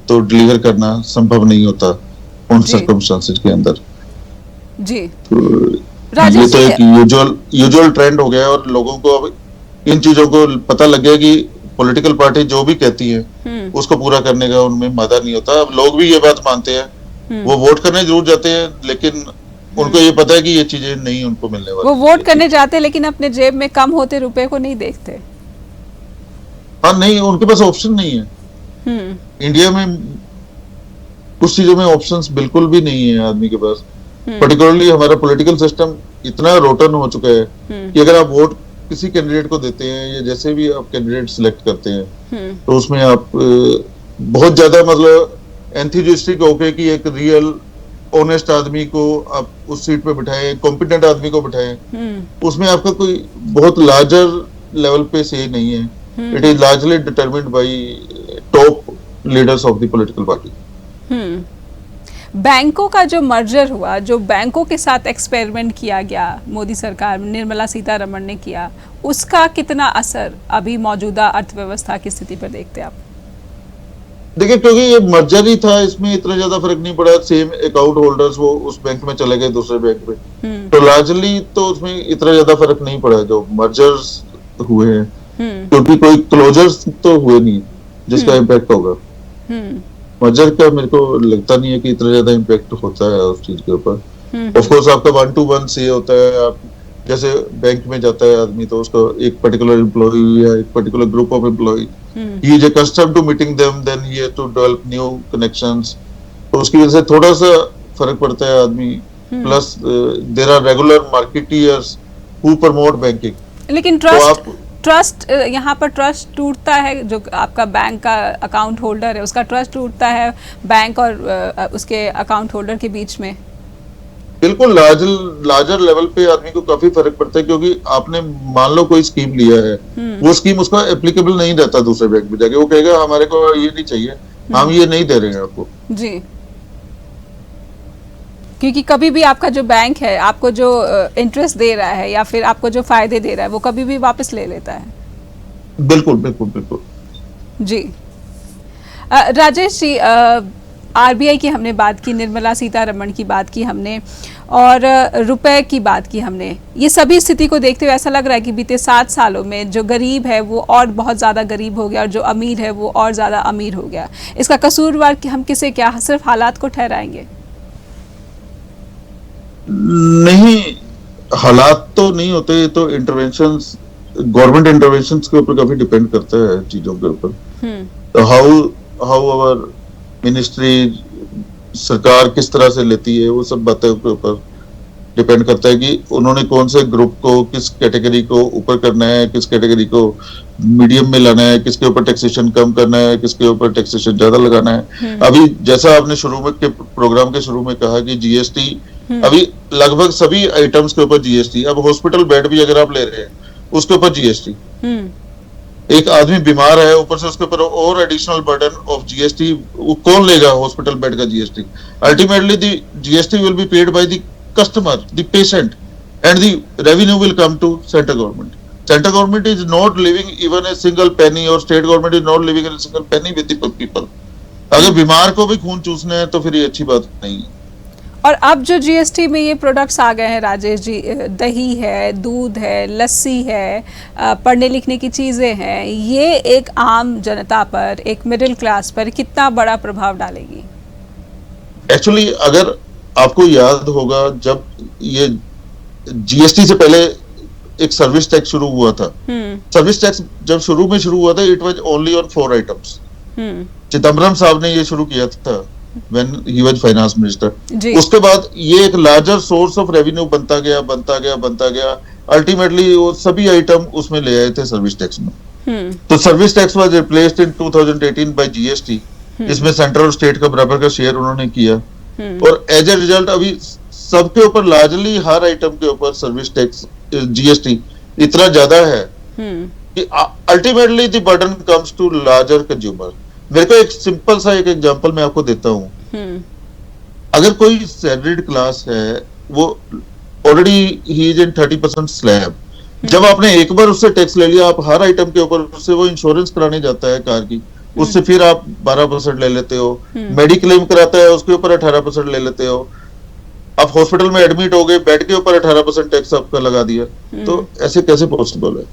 तो डिलीवर करना संभव नहीं होता उन सर्कमस्टेंसेस के अंदर। जी ये तो एक यूजुअल ट्रेंड हो गया, और लोगों को अब इन चीजों को पता लग गया कि पॉलिटिकल पार्टी जो भी कहती है उसको पूरा करने का उनमें मादा नहीं होता। अब लोग भी ये बात मानते हैं, वो वोट करने जरूर जाते हैं, लेकिन उनको ये पता है कि ये चीजें नहीं उनको मिलने वाली। वो वोट करने जाते हैं लेकिन अपने जेब में कम होते रुपए को नहीं देखते। हाँ नहीं, उनके पास ऑप्शन नहीं है। इंडिया में कुछ चीजों में ऑप्शंस बिल्कुल भी नहीं है आदमी के पास। पर्टिकुलरली हमारा पॉलिटिकल सिस्टम इतना रोटन हो चुका है कि अगर आप वोट किसी कैंडिडेट को देते हैं या जैसे भी आप कैंडिडेट सिलेक्ट करते हैं, तो उसमें आप बहुत ज्यादा मतलब एंथुसियास्टिक होके कि एक रियल ऑनेस्ट आदमी को आप उस सीट पे बिठाएं, कॉम्पिटेंट आदमी को बिठाएं, उसमें आपका कोई बहुत लार्जर लेवल पे से नहीं है। It is largely determined bye top leaders of the political party. बैंकों का जो मर्जर हुआ, जो बैंकों के साथ एक्सपेरिमेंट किया गया मोदी सरकार, निर्मला सीतारमण ने किया, उसका कितना असर अभी मौजूदा अर्थव्यवस्था की स्थिति पर देखते हैं आप? देखिए, क्योंकि ये मर्जर ही था, इसमें इतना ज्यादा फर्क नहीं पड़ा। सेम अकाउंट होल्डर्स वो उस बैंक में चले गए दूसरे बैंक में, तो लार्जली तो उसमें इतना ज्यादा फर्क नहीं पड़ा जो मर्जर्स हुए हैं, क्योंकि कोई क्लोजर्स तो हुए नहीं जिसका इम्पैक्ट होगा। मर्जर का मेरे को लगता नहीं है कि इतना ज्यादा इम्पैक्ट होता है उस चीज के ऊपर। ऑफ कोर्स आपका 1-to-1 से होता है। आप जैसे बैंक में जाता है आदमी, तो उसको एक पर्टिकुलर एम्प्लॉय या एक particular group of employee, he is accustomed to meeting them, then he has to develop new connections, तो उसकी वजह से थोड़ा सा फर्क पड़ता है आदमी। Plus there are regular marketeers who promote banking. लेकिन ट्रस्ट यहाँ पर ट्रस्ट टूटता है, जो आपका बैंक का अकाउंट होल्डर है उसका ट्रस्ट टूटता है बैंक और उसके अकाउंट होल्डर के बीच में। बिल्कुल लार्जर लेवल पे आदमी को काफी फर्क पड़ता है, क्योंकि आपने मान लो कोई स्कीम लिया है, वो स्कीम उसका एप्लीकेबल नहीं रहता दूसरे बैंक में जाके, वो कहेगा हमारे को ये नहीं चाहिए, हम ये नहीं दे रहे हैं आपको। जी, क्योंकि कभी भी आपका जो बैंक है आपको जो इंटरेस्ट दे रहा है या फिर आपको जो फायदे दे रहा है वो कभी भी वापस ले लेता है। बिल्कुल बिल्कुल बिल्कुल। जी, राजेश जी, आरबीआई की हमने बात की, निर्मला सीतारमण की बात की हमने, और रुपए की बात की हमने। ये सभी स्थिति को देखते हुए ऐसा लग रहा है कि बीते 7 सालों में जो गरीब है वो और बहुत ज़्यादा गरीब हो गया और जो अमीर है वो और ज़्यादा अमीर हो गया। इसका कसूरवार कि हम किसे क्या सिर्फ हालात को ठहराएंगे? नहीं, हालात तो नहीं होते, ये तो इंटरवेंशंस, गवर्नमेंट इंटरवेंशंस के ऊपर काफी डिपेंड करता है चीजों के ऊपर। तो हाउ आवर मिनिस्ट्री, सरकार किस तरह से लेती है, वो सब बातें के ऊपर डिपेंड करता है कि उन्होंने कौन से ग्रुप को, किस कैटेगरी को ऊपर करना है, किस कैटेगरी को मीडियम में लाना है, किसके ऊपर टैक्सेशन कम करना है, किसके ऊपर टैक्सेशन ज्यादा लगाना है। अभी जैसा आपने शुरू में के प्रोग्राम के शुरू में कहा कि जीएसटी, अभी लगभग सभी आइटम्स के ऊपर जीएसटी। अब हॉस्पिटल बेड भी अगर आप ले रहे हैं उसके ऊपर जीएसटी, एक आदमी बीमार है ऊपर से उसके ऊपर और एडिशनल बर्डन ऑफ जीएसटी, वो कौन लेगा हॉस्पिटल बेड का GST? Ultimately the GST will be paid by the customer, the patient, and the revenue will come to central government. Central government is not leaving even a single penny, और state government is not leaving in a single penny with the people. अगर बीमार को भी खून चूसना है तो फिर ये अच्छी बात नहीं है। और अब जो जीएसटी में ये प्रोडक्ट्स आ गए हैं राजेश जी, दही है, दूध है, लस्सी है, पढ़ने लिखने की चीज़ें हैं, ये एक आम जनता पर, एक मिडिल क्लास पर कितना बड़ा प्रभाव डालेगी? एक्चुअली अगर आपको याद होगा, जब ये जीएसटी से पहले एक सर्विस टैक्स शुरू हुआ था, सर्विस टैक्स जब शुरू हुआ था, it was only on 4 items. Chidambaram साहब ने ये शुरू किया था when he was finance minister। उसके बाद ये एक लार्जर सोर्स ऑफ रेवेन्यू बनता गया। अल्टीमेटली वो सभी आइटम उसमें ले आए थे सर्विस टैक्स में। तो service tax was replaced in 2018 by GST. इसमें सेंट्रल और स्टेट का बराबर का शेयर उन्होंने किया, और एज ए रिजल्ट अभी सबके ऊपर लार्जली हर आइटम के ऊपर सर्विस टैक्स, जीएसटी इतना ज्यादा है कि ultimately the burden comes to larger consumer. मेरे को एक सिंपल सा एक एग्जांपल मैं आपको देता हूं। अगर कोई सैलरीड क्लास है, वो already he is in 30% slab, जब आपने एक बार उससे टैक्स ले लिया, आप हर आइटम के ऊपर उससे वो इंश्योरेंस कराने जाता है कार की, उससे फिर आप 12% ले लेते हो, मेडिक्लेम कराता है उसके ऊपर 18% ले लेते हो, आप हॉस्पिटल में एडमिट हो गए, बेड के ऊपर 18% टैक्स आपका लगा दिया। तो ऐसे कैसे पॉसिबल है?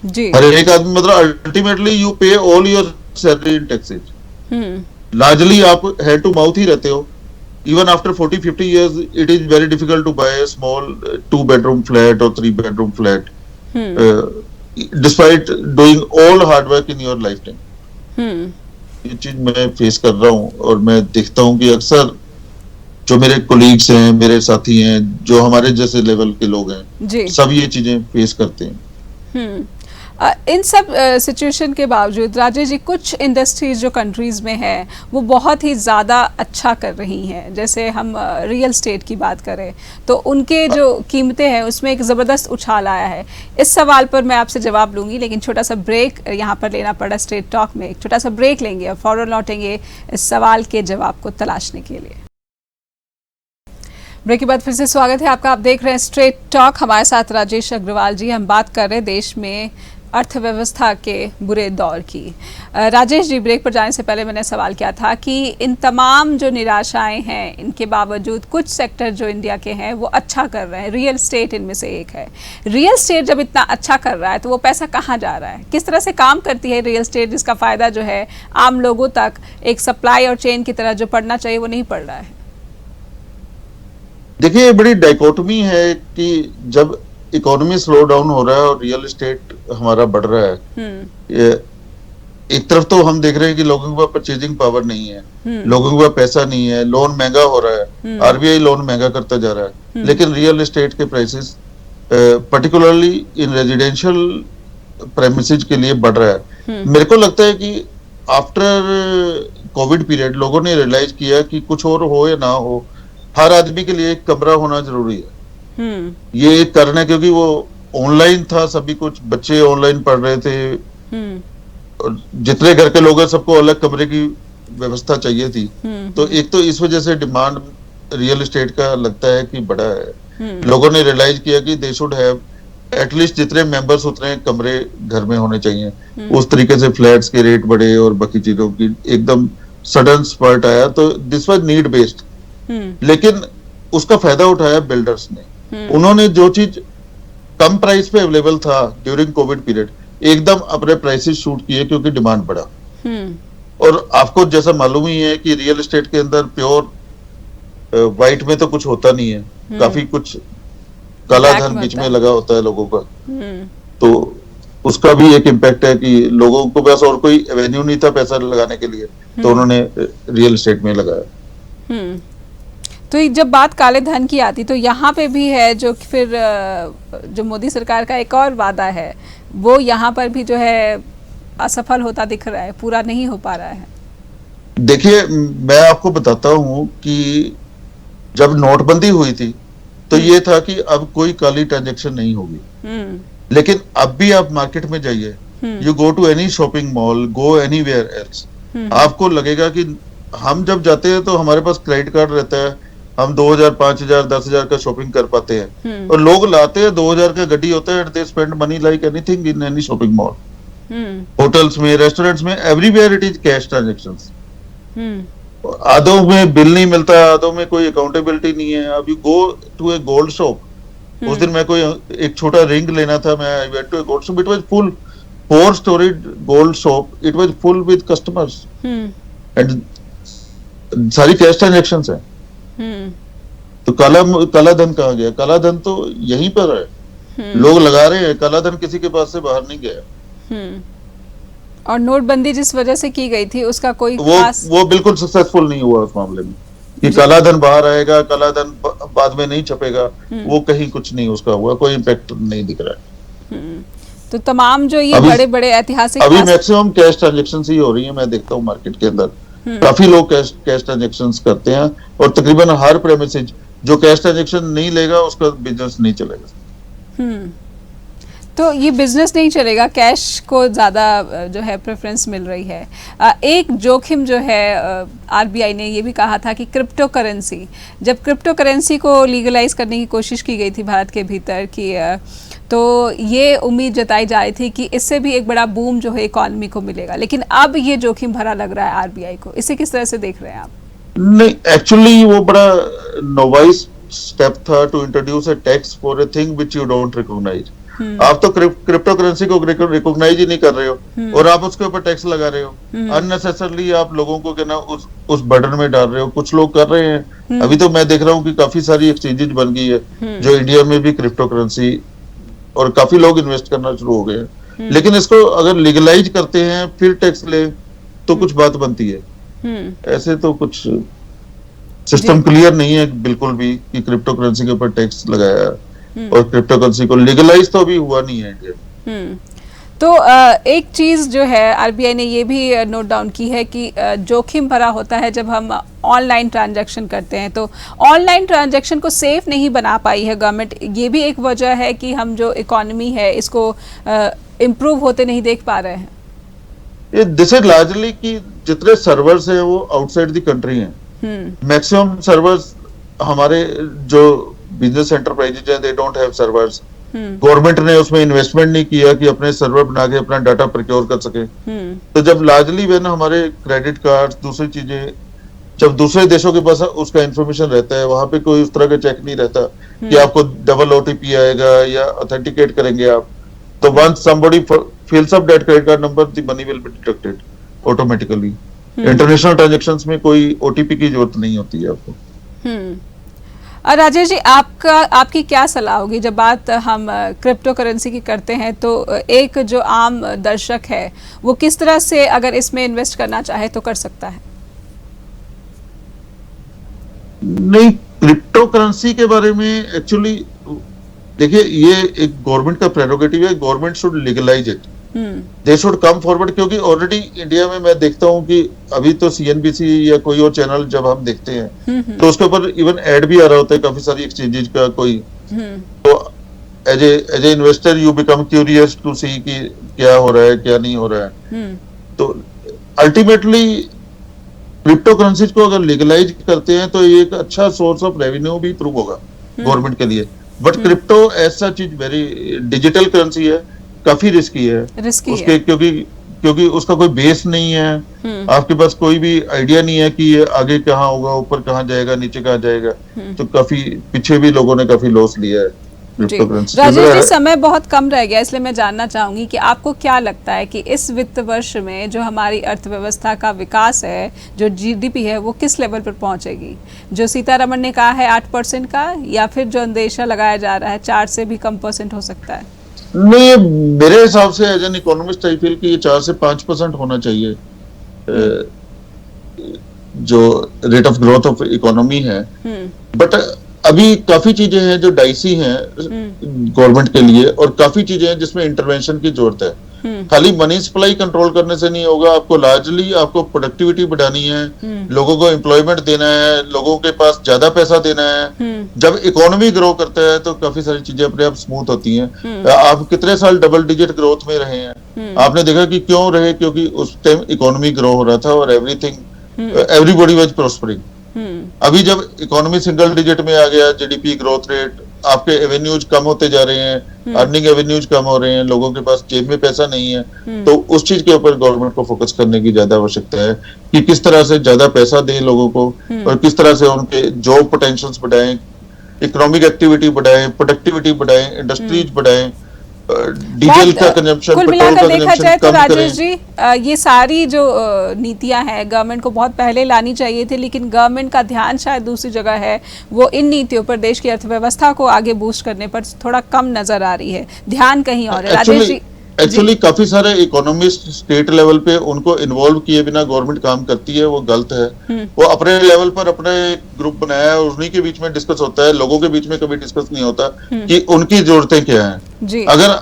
जी, हर एक आदमी, मतलब अल्टीमेटली यू पे all your salary in taxes. Largely आप हेड टू माउथ ही रहते हो। Even after 40-50 years it is very difficult to buy a small 2-bedroom flat or 3-bedroom flat, despite doing all hard work in your lifetime। ये चीज मैं face कर रहा हूँ, और मैं देखता हूँ कि अक्सर जो मेरे कोलीग्स हैं, मेरे साथी हैं, जो हमारे जैसे लेवल के लोग हैं, सब ये चीजें फेस करते हैं। इन सब सिचुएशन के बावजूद राजेश जी, कुछ इंडस्ट्रीज जो कंट्रीज़ में है वो बहुत ही ज़्यादा अच्छा कर रही हैं। जैसे हम रियल स्टेट की बात करें तो उनके जो कीमतें हैं उसमें एक ज़बरदस्त उछाल आया है। इस सवाल पर मैं आपसे जवाब लूँगी, लेकिन छोटा सा ब्रेक यहाँ पर लेना पड़ा स्ट्रेट टॉक में। एक छोटा सा ब्रेक लेंगे और फ़ौरन लौटेंगे इस सवाल के जवाब को तलाशने के लिए। ब्रेक के बाद फिर से स्वागत है आपका। आप देख रहे हैं स्ट्रेट टॉक, हमारे साथ राजेश अग्रवाल जी। हम बात कर रहे हैं देश में अर्थव्यवस्था के बुरे दौर की। राजेश जी, ब्रेक पर जाने से पहले मैंने सवाल किया था कि इन तमाम जो निराशाएं हैं, इनके बावजूद कुछ सेक्टर जो इंडिया के हैं वो अच्छा कर रहे हैं। रियल स्टेट इनमें से एक है। रियल स्टेट जब इतना अच्छा कर रहा है तो वो पैसा कहाँ जा रहा है? किस तरह से काम करती है रियल स्टेट, जिसका फ़ायदा जो है आम लोगों तक एक सप्लाई और चेन की तरह जो पड़ना चाहिए वो नहीं पड़ रहा है? देखिए, बड़ी डाइकोटमी है कि जब इकोनॉमी स्लो डाउन हो रहा है और रियल एस्टेट हमारा बढ़ रहा है। ये एक तरफ तो हम देख रहे हैं कि लोगों के पास परचेजिंग पावर नहीं है, लोगों के पास पैसा नहीं है, लोन महंगा हो रहा है, आरबीआई लोन महंगा करता जा रहा है, लेकिन रियल एस्टेट के prices particularly in residential premises के लिए बढ़ रहा है। मेरे को लगता है कि आफ्टर कोविड पीरियड लोगों ने रियलाइज किया कि कुछ और हो या ना हो, हर आदमी के लिए एक कमरा होना जरूरी है। हम्म ये एक कारण है क्योंकि वो ऑनलाइन था, सभी कुछ बच्चे ऑनलाइन पढ़ रहे थे, हम्म और जितने घर के लोग हैं सबको अलग कमरे की व्यवस्था चाहिए थी। तो एक तो इस वजह से डिमांड रियल एस्टेट का लगता है कि बड़ा है। लोगों ने रियलाइज किया कि दे शुड हैव एटलीस्ट जितने मेंबर्स उतने कमरे घर में होने चाहिए। उस तरीके से फ्लैट्स के रेट बढ़े और बाकी चीजों की एकदम सडन स्पर्ट आया, तो दिस वाज नीड बेस्ड। लेकिन उसका फायदा उठाया बिल्डर्स ने। उन्होंने जो चीज कम प्राइस पे अवेलेबल था ड्यूरिंग कोविड पीरियड, एकदम अपने प्राइसेस शूट किए क्योंकि डिमांड बढ़ा। और आपको जैसा मालूम ही है कि रियल एस्टेट के अंदर प्योर व्हाइट में तो कुछ होता नहीं है, काफी कुछ काला Black धन में बीच होता में है। लगा होता है लोगों का। तो उसका भी एक इम्पैक्ट है कि लोगों को बस और कोई एवेन्यू नहीं था पैसा लगाने के लिए, तो उन्होंने रियल एस्टेट में लगाया। तो ये जब बात काले धन की आती तो यहाँ पे भी है जो कि फिर जो मोदी सरकार का एक और वादा है वो यहाँ पर भी जो है असफल होता दिख रहा है, पूरा नहीं हो पा रहा है। देखिए, मैं आपको बताता हूं कि जब नोटबंदी हुई थी तो ये था कि अब कोई काली ट्रांजैक्शन नहीं होगी। लेकिन अब भी आप मार्केट में जाइए, you go to any shopping mall, go anywhere else, आपको लगेगा कि हम जब जाते हैं तो हमारे पास क्रेडिट कार्ड रहता है, हम 2000, 5000, 10,000 का शॉपिंग कर पाते हैं। और लोग लाते हैं 2000 का गड्डी होता है, they spend money like anything in any shopping mall, hotels में, रेस्टोरेंट्स में, everywhere it is cash transactions. आधों में बिल नहीं मिलता, आधों में कोई अकाउंटेबिलिटी नहीं है। अब you go to a gold shop, उस दिन मैं कोई एक छोटा रिंग लेना था, मैं I went to a gold shop, it was full, 4 storied gold shop, it was full with customers and सारी कैश ट्रांजेक्शंस है। तो काला धन कहाँ गया? काला धन तो यहीं पर है, लोग लगा रहे हैं, काला धन किसी के पास से बाहर नहीं गया। और नोटबंदी जिस वजह से की गई थी उसका कोई वो बिल्कुल सक्सेसफुल नहीं हुआ उस मामले में कि काला धन बाहर आएगा, काला धन बाद में नहीं छपेगा, वो कहीं कुछ नहीं उसका हुआ, कोई इम्पैक्ट नहीं दिख रहा है। तो तमाम जो ये बड़े बड़े ऐतिहासिक अभी मैक्सिमम कैश ट्रांजेक्शन ही हो रही है। मैं देखता हूँ मार्केट के अंदर काफी लोग कैश ट्रांजेक्शन करते हैं, और तकरीबन हर प्रेमिसेज जो कैश ट्रांजेक्शन नहीं लेगा उसका बिजनेस नहीं चलेगा। तो ये बिजनेस नहीं चलेगा, कैश को ज़्यादा जो है प्रेफरेंस मिल रही है। एक जोखिम जो है आरबीआई ने ये भी कहा था कि क्रिप्टो करेंसी, जब क्रिप्टो करेंसी को लीगलाइज करने की कोशिश की गई थी भारत के भीतर की, तो ये उम्मीद जताई जा रही थी कि इससे भी एक बड़ा बूम जो है इकोनॉमी को मिलेगा, लेकिन अब ये जोखिम भरा लग रहा है आरबीआई को। इसे किस तरह से देख रहे हैं आप? नहीं, एक्चुअली वो बड़ा नोवाइस स्टेप था to introduce a tax for a thing which you don't recognise. आप तो क्रिप्टो करेंसी को रिकॉग्नाइज ही नहीं कर रहे हो और आप उसके ऊपर टैक्स लगा रहे हो। अननेसेसरली आप लोगों को क्या ना उस बर्डन में डाल रहे हो। कुछ लोग कर रहे हैं, अभी तो मैं देख रहा हूँ कि काफी सारी एक्सचेंजेस बन गई है जो इंडिया में भी क्रिप्टो करेंसी, और काफी लोग इन्वेस्ट करना शुरू हो गए हैं। लेकिन इसको अगर लीगलाइज करते हैं फिर टैक्स ले तो कुछ बात बनती है। ऐसे तो कुछ सिस्टम क्लियर नहीं है बिल्कुल भी कि क्रिप्टो करेंसी के ऊपर टैक्स लगाया और क्रिप्टो करेंसी को लीगलाइज तो अभी हुआ नहीं है इंडिया। तो एक चीज़ जो है आरबीआई ने ये भी नोट डाउन की है कि जोखिम भरा होता है जब हम ऑनलाइन ट्रांजैक्शन करते हैं। तो ऑनलाइन ट्रांजैक्शन को सेफ नहीं बना पाई है गवर्नमेंट, ये भी एक वजह है कि हम जो इकोनॉमी है इसको इम्प्रूव होते नहीं देख पा रहे हैं। दिस इज लार्जली कि जितने सर्वर्स हैं वो आउटसाइड द कंट्री हैं। मैक्सिमम सर्वर्स हमारे जो बिजनेस एंटरप्राइजेज हैं, they don't have servers. Government ने उसमें इन्वेस्टमेंट नहीं किया कि अपने सर्वर बना के अपना डाटा प्रोक्योर कर सके। तो जब लार्जली वे ना हमारे क्रेडिट कार्ड, दूसरी चीजें जब दूसरे देशों के पास उसका इंफॉर्मेशन रहता है, वहां पे कोई उस तरह का चेक नहीं रहता कि आपको डबल ओटीपी आएगा या ऑथेंटिकेट करेंगे आप, तो once somebody fills up that credit card number, the money will be deducted automatically. International transactions में कोई ओटीपी की जरूरत नहीं होती है आपको। राजेश जी, आपकी क्या सलाह होगी जब बात हम क्रिप्टो करेंसी की करते हैं, तो एक जो आम दर्शक है वो किस तरह से अगर इसमें इन्वेस्ट करना चाहे तो कर सकता है? नहीं, क्रिप्टो करेंसी के बारे में एक्चुअली देखिए ये एक गवर्नमेंट का प्रेरोगेटिव है, government should legalise it. They should come forward, क्योंकि ऑलरेडी इंडिया में मैं देखता हूँ कि अभी तो CNBC या कोई और चैनल जब हम देखते हैं तो उसके ऊपर इवन एड भी आ रहा होता है काफी सारी एक्सचेंजेस का कोई, तो as a investor you become curious to see कि क्या हो रहा है क्या नहीं हो रहा है। तो अल्टीमेटली क्रिप्टो करेंसीज को अगर लीगलाइज करते हैं तो ये एक अच्छा सोर्स ऑफ रेवेन्यू भी प्रूव होगा गवर्नमेंट के लिए। बट क्रिप्टो ऐसा चीज वेरी डिजिटल करेंसी है, काफी रिस्की है उसके, क्योंकि उसका कोई बेस नहीं है, आपके पास कोई भी आइडिया नहीं है कि ये आगे कहाँ होगा, ऊपर कहाँ जाएगा, नीचे कहाँ जाएगा। तो काफी पीछे भी लोगों ने काफी लॉस लिया है। राजेश जी, समय बहुत कम रह गया, इसलिए मैं जानना चाहूंगी कि आपको क्या लगता है कि इस वित्त वर्ष में जो हमारी अर्थव्यवस्था का विकास है, जो GDP है, वो किस लेवल पर पहुंचेगी? जो सीतारमण ने कहा है 8% का, या फिर जो अंदेशा लगाया जा रहा है 4 से भी कम % हो सकता है? नहीं, मेरे हिसाब से as an economist I feel कि ये 4 से 5% होना चाहिए जो rate of growth of economy है। बट अभी काफी चीजें हैं जो डाइसी हैं गवर्नमेंट के लिए, और काफी चीजें हैं जिसमें इंटरवेंशन की जरूरत है। खाली मनी सप्लाई कंट्रोल करने से नहीं होगा, आपको लार्जली आपको प्रोडक्टिविटी बढ़ानी है, लोगों को एम्प्लॉयमेंट देना है, लोगों के पास ज्यादा पैसा देना है। जब इकोनॉमी ग्रो करता है तो काफी सारी चीजें अपने आप स्मूथ होती हैं। आप कितने साल डबल डिजिट ग्रोथ में रहे हैं, आपने देखा कि क्यों रहे, क्योंकि उस टाइम इकोनॉमी ग्रो हो रहा था और एवरीबॉडी वाज प्रॉस्परिंग। अभी जब इकोनॉमी सिंगल डिजिट में आ गया, GDP ग्रोथ रेट, आपके एवेन्यूज कम होते जा रहे हैं, अर्निंग एवेन्यूज कम हो रहे हैं, लोगों के पास जेब में पैसा नहीं है, तो उस चीज के ऊपर गवर्नमेंट को फोकस करने की ज्यादा आवश्यकता है कि किस तरह से ज्यादा पैसा दें लोगों को, और किस तरह से उनके जॉब पोटेंशियल्स बढ़ाएं, इकोनॉमिक एक्टिविटी बढ़ाएं, प्रोडक्टिविटी बढ़ाएं, इंडस्ट्रीज बढ़ाएं, डीजल का कंजम्पशन, कुल पेट्रोल मिलाकर का देखा कंजम्पशन जाए तो कम राजेश करें। जी, ये सारी जो नीतियां हैं गवर्नमेंट को बहुत पहले लानी चाहिए थी, लेकिन गवर्नमेंट का ध्यान शायद दूसरी जगह है। वो इन नीतियों पर, देश की अर्थव्यवस्था को आगे बूस्ट करने पर थोड़ा कम नजर आ रही है, ध्यान कहीं और है। राजेश जी, एक्चुअली काफी सारे इकोनॉमिस्ट स्टेट लेवल पे उनको इन्वॉल्व किए बिना गवर्नमेंट काम करती है, वो गलत है। वो अपने लेवल पर अपने ग्रुप बनाया है, उन्हीं के बीच में डिस्कस होता है, लोगों के बीच में कभी डिस्कस नहीं होता कि उनकी जरूरतें क्या हैं। अगर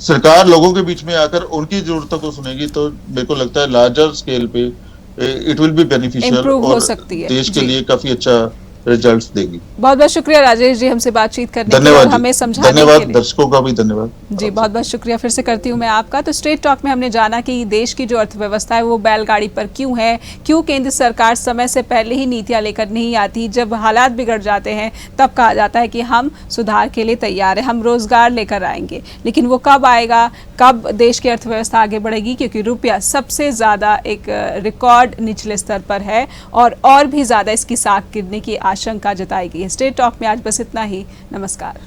सरकार लोगों के बीच में आकर उनकी जरूरतों को सुनेगी तो मेरे को लगता है लार्जर स्केल पे इट विल बी बेनिफिशियल और देश के लिए काफी अच्छा रिजल्ट्स देगी। बहुत बहुत शुक्रिया राजेश जी हमसे बातचीत करने के लिए और हमें समझाने के लिए। धन्यवाद दर्शकों का भी धन्यवाद जी, बहुत बहुत शुक्रिया फिर से करती हूँ मैं आपका। तो स्ट्रेट टॉक में हमने जाना कि देश की जो अर्थव्यवस्था है वो बैलगाड़ी पर क्यों है, क्यों केंद्र सरकार समय से पहले ही नीतियाँ लेकर नहीं आती, जब हालात बिगड़ जाते हैं तब कहा जाता है कि हम सुधार के लिए तैयार है, हम रोजगार लेकर आएंगे। लेकिन वो कब आएगा, कब देश की अर्थव्यवस्था आगे बढ़ेगी, क्योंकि रुपया सबसे ज़्यादा एक रिकॉर्ड निचले स्तर पर है और भी ज़्यादा इसकी साख गिरने की आशंका जताई गई है। स्ट्रेट टॉक में आज बस इतना ही। नमस्कार।